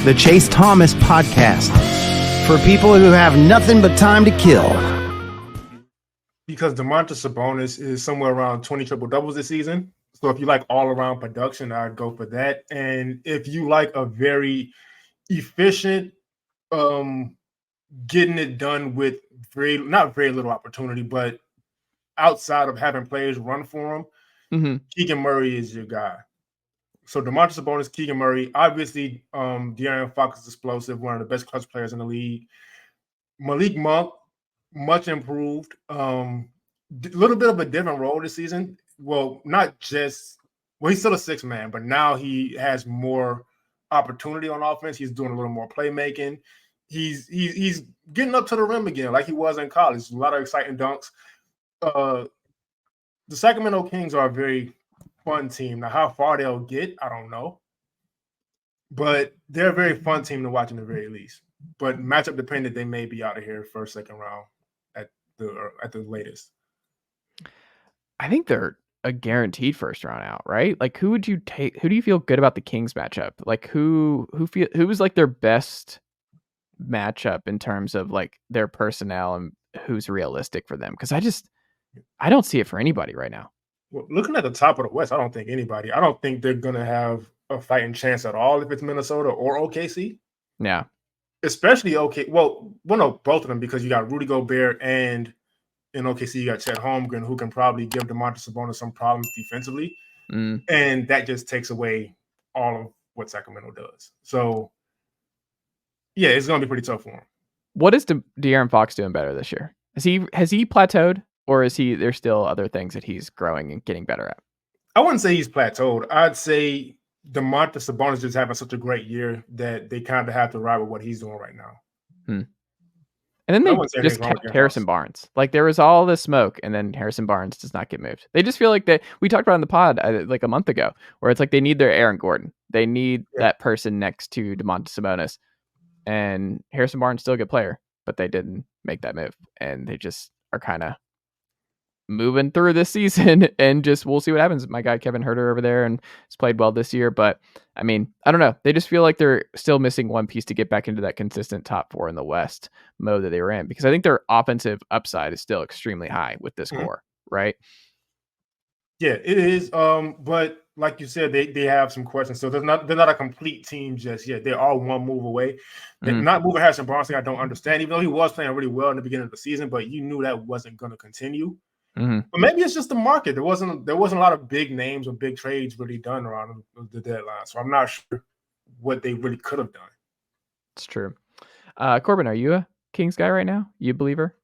the Chase Thomas Podcast, for people who have nothing but time to kill. Because Domantas Sabonis is somewhere around 20 triple-doubles this season. So if you like all-around production, I'd go for that. And if you like a very efficient, getting it done with not very little opportunity, but outside of having players run for him, Keegan Murray is your guy. So Domantas Sabonis, Keegan Murray, obviously De'Aaron Fox is explosive, one of the best clutch players in the league. Malik Monk, much improved. A little bit of a different role this season. Well, he's still a sixth man, but now he has more opportunity on offense. He's doing a little more playmaking. He's getting up to the rim again like he was in college. A lot of exciting dunks. The Sacramento Kings are a very fun team. Now, how far they'll get, I don't know. But they're a very fun team to watch in the very least. But matchup dependent, they may be out of here first, second round at the latest. I think they're a guaranteed first round out, right? Like, who would you take? Who do you feel good about the Kings matchup? Like, who was like their best matchup in terms of like their personnel and who's realistic for them? Because I don't see it for anybody right now. Well, looking at the top of the West, I don't think anybody. I don't think they're going to have a fighting chance at all if it's Minnesota or OKC. Yeah. Especially no, both of them, because you got Rudy Gobert and in OKC you got Chet Holmgren, who can probably give Domantas Sabonis some problems defensively. And that just takes away all of what Sacramento does. So, yeah, it's going to be pretty tough for him. What is De'Aaron Fox doing better this year? Has he plateaued? Or is there's still other things that he's growing and getting better at? I wouldn't say he's plateaued. I'd say Domantas Sabonis just having such a great year that they kind of have to ride with what he's doing right now. And then they just kept Harrison Barnes. Like, there was all this smoke, and then Harrison Barnes does not get moved. They just feel like we talked about in the pod like a month ago, where it's like they need their Aaron Gordon. They need that person next to Domantas Sabonis. And Harrison Barnes still a good player, but they didn't make that move. And they just are kind of moving through this season, and just we'll see what happens. My guy Kevin Huerter over there and has played well this year, but I mean, I don't know. They just feel like they're still missing one piece to get back into that consistent top four in the West mode that they were in, because I think their offensive upside is still extremely high with this core, right? Yeah, it is. But like you said, they have some questions. So they're not a complete team just yet. They are one move away. Not moving Harrison Barnes, I don't understand, even though he was playing really well in the beginning of the season, but you knew that wasn't going to continue. But maybe it's just the market. There wasn't a lot of big names or big trades really done around the deadline. So I'm not sure what they really could have done. It's true. Corban, are you a Kings guy right now? You a believer?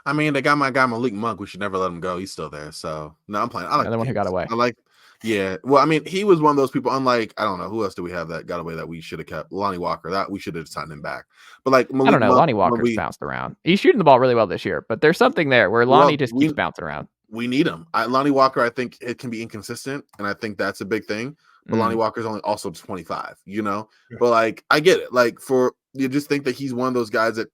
I mean, they got my guy Malik Monk. We should never let him go. He's still there. So no, I'm playing. I like another one who got away. Yeah. Well, I mean, he was one of those people. Unlike, I don't know, who else do we have that got away that we should have kept? Lonnie Walker. That we should have signed him back. But like, Malik I don't know. Monk, Lonnie Walker's bounced around. He's shooting the ball really well this year, but there's something there where Lonnie just keeps bouncing around. We need him. Lonnie Walker, I think it can be inconsistent, and I think that's a big thing. But Lonnie Walker's also 25, But like, I get it. Like, you just think that he's one of those guys that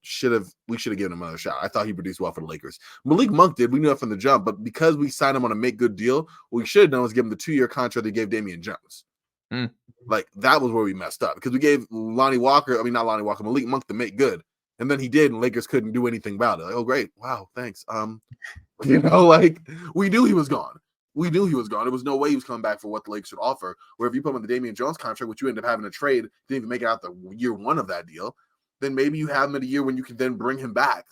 we should have given him another shot. I thought he produced well for the Lakers. Malik Monk did. We knew that from the jump, but because we signed him on a make good deal, what we should have done was give him the 2-year contract they gave Damian Jones. Like, that was where we messed up, because we gave Malik Monk the make good. And then he did, and Lakers couldn't do anything about it. Like, oh, great. Wow, thanks. Like, we knew he was gone. There was no way he was coming back for what the Lakers should offer. Where if you put him on the Damian Jones contract, which you end up having to trade, didn't even make it out the year one of that deal, then maybe you have him at a year when you can then bring him back.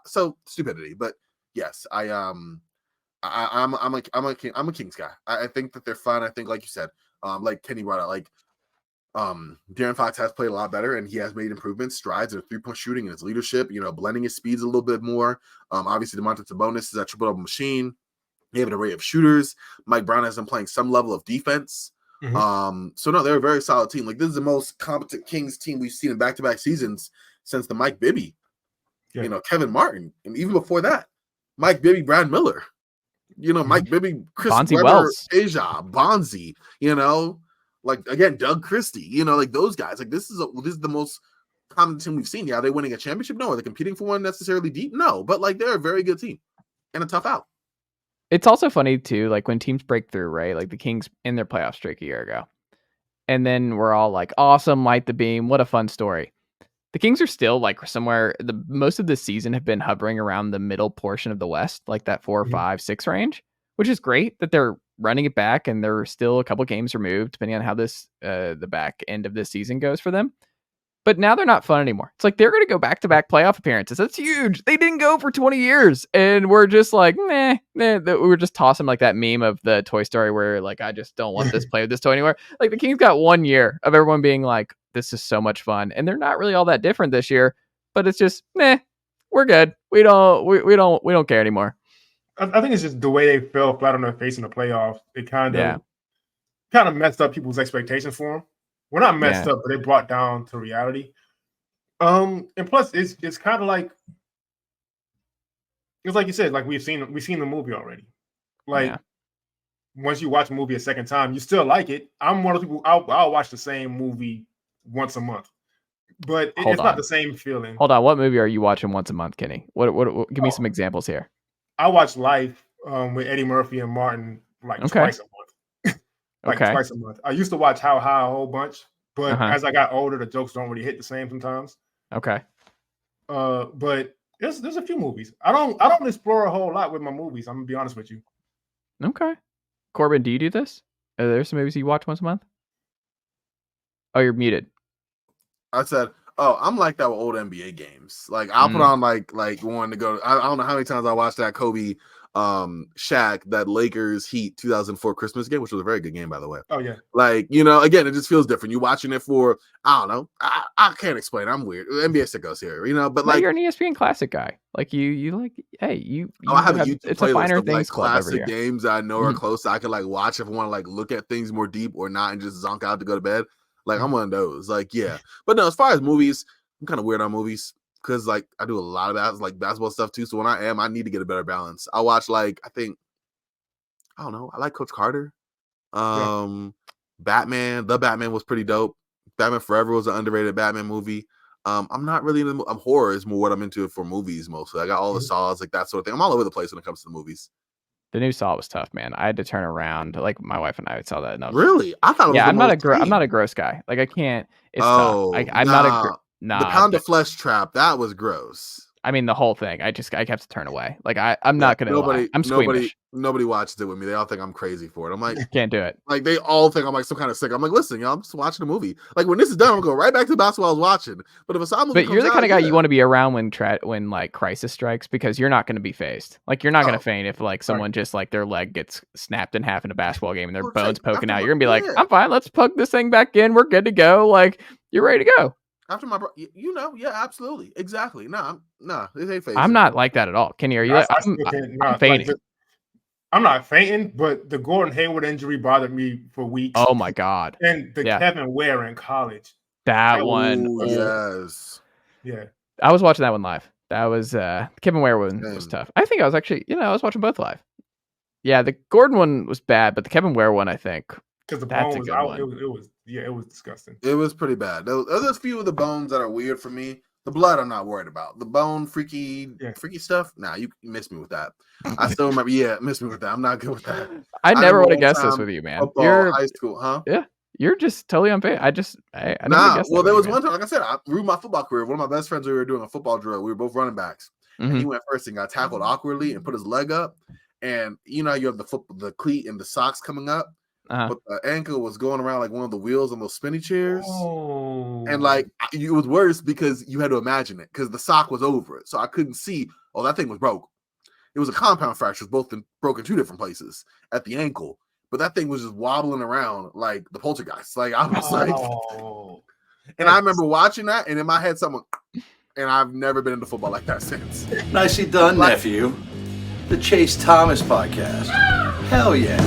So stupidity. But yes, I'm a Kings guy. I think that they're fun. I think, like you said, like Kenny brought out, De'Aaron Fox has played a lot better, and he has made improvements, strides in his 3-point shooting and his leadership. Blending his speeds a little bit more. Obviously, Domantas Sabonis is a triple-double machine. They have an array of shooters. Mike Brown has been playing some level of defense. So no, they're a very solid team. Like, this is the most competent Kings team we've seen in back-to-back seasons since the Mike Bibby, Kevin Martin, and even before that, Mike Bibby, Brad Miller, Mike Bibby, Chris Bonzi Webber, Wells, Aja, Bonzi, like, again, Doug Christie, like those guys. Like, this is the most common team we've seen. Yeah, are they winning a championship? No. Are they competing for one necessarily deep? No. But like, they're a very good team and a tough out. It's also funny too, like when teams break through, right? Like the Kings in their playoff streak a year ago. and then we're all like, awesome, light the beam, what a fun story. The Kings are still like somewhere. Most of the season have been hovering around the middle portion of the West, like that 4, 5, 6 range, which is great that they're running it back, and they're still a couple games removed, depending on how this the back end of this season goes for them. But now they're not fun anymore. It's like they're going to go back-to-back playoff appearances. That's huge. They didn't go for 20 years. And we're just like, nah. We're just tossing like that meme of the Toy Story where like, I just don't want this play with this toy anywhere. Like the Kings got 1 year of everyone being like, this is so much fun. And they're not really all that different this year, but it's just, we're good. We don't care anymore. I think it's just the way they fell flat on their face in the playoffs. It kind of messed up people's expectations for them. We're not messed up, but they brought down to reality. And plus, it's kind of like it's like you said, like we've seen the movie already. Like once you watch a movie a second time, you still like it. I'm one of the people. I'll watch the same movie once a month, but it's not the same feeling. Hold on, what movie are you watching once a month, Kenny? What give me some examples here. I watch Life with Eddie Murphy and Martin twice a month. Twice a month. I used to watch How High a whole bunch, but as I got older, the jokes don't really hit the same sometimes. Okay. But there's a few movies. I don't explore a whole lot with my movies. I'm gonna be honest with you. Okay. Corban, do you do this? Are there some movies you watch once a month? Oh, you're muted. I said, I'm like that with old NBA games. Like I'll put on like one to go. I don't know how many times I watched that Kobe Shaq, that Lakers Heat 2004 Christmas game, which was a very good game, by the way. Oh yeah. Like, again, it just feels different. You're watching it for, I don't know. I can't explain. I'm weird. NBA sickos here, but like you're an ESPN classic guy. Like you like, hey, you I have a YouTube it's playlist a finer of things like club over classic here. games that I know are close. I can like watch if I want to like look at things more deep or not and just zonk out to go to bed. Like I'm one of those. Like, yeah. But no, as far as movies, I'm kind of weird on movies. Because like I do a lot of that, basketball stuff too. So when I need to get a better balance. I watch I like Coach Carter. Batman. The Batman was pretty dope. Batman Forever was an underrated Batman movie. I'm not really into horror is more what I'm into for movies mostly. I got all the Saws, like that sort of thing. I'm all over the place when it comes to the movies. The new Saw was tough, man. I had to turn around. Like my wife and I saw that. And Really? I thought it was I'm not a gross guy. Like I can't. It's tough. I'm not the pound of flesh trap, that was gross. I mean, the whole thing. I kept to turn away. Like I'm not gonna lie. I'm squeamish. Nobody watches it with me. They all think I'm crazy for it. I'm like, can't do it. Like they all think I'm like some kind of sick. I'm like, listen, y'all, I'm just watching a movie. Like when this is done, I'm gonna go right back to the basketball I was watching. But if a Saw movie, but you're the kind of guy you want to be around when like crisis strikes, because you're not going to be phased. Like you're not going to faint if like someone just like their leg gets snapped in half in a basketball game and their bones poking out. You're gonna be like, I'm fine. Let's plug this thing back in. We're good to go. Like you're ready to go. After my yeah, absolutely, exactly. Nah, this ain't phasing. I'm not like that at all. Kenny, are you? I'm fainting. I'm not fainting, but the Gordon Hayward injury bothered me for weeks. Oh my god! And the Kevin Ware in college. That one, yes, yeah. I was watching that one live. That was Kevin Ware one was tough. I think I was actually, I was watching both live. Yeah, the Gordon one was bad, but the Kevin Ware one, I think, because the bone was out. It was disgusting. It was pretty bad. There's a few of the bones that are weird for me. The blood, I'm not worried about. The bone, freaky stuff. Nah, you missed me with that. I still remember. Yeah, missed me with that. I'm not good with that. I never would have guessed this with you, man. Football, you're high school, huh? Yeah, you're just totally unfair. I never guessed. Well, there was one time, like I said, I ruined my football career. One of my best friends, we were doing a football drill. We were both running backs, and he went first and got tackled awkwardly and put his leg up. And you have the cleat and the socks coming up. But the ankle was going around like one of the wheels on those spinny chairs. Oh. And like it was worse because you had to imagine it because the sock was over it. So I couldn't see, that thing was broke. It was a compound fracture, broke in two different places at the ankle. But that thing was just wobbling around like the poltergeist. Like I was and I remember watching that and in my head someone, and I've never been into football like that since. Nicely done, nephew. The Chase Thomas podcast. Hell yeah.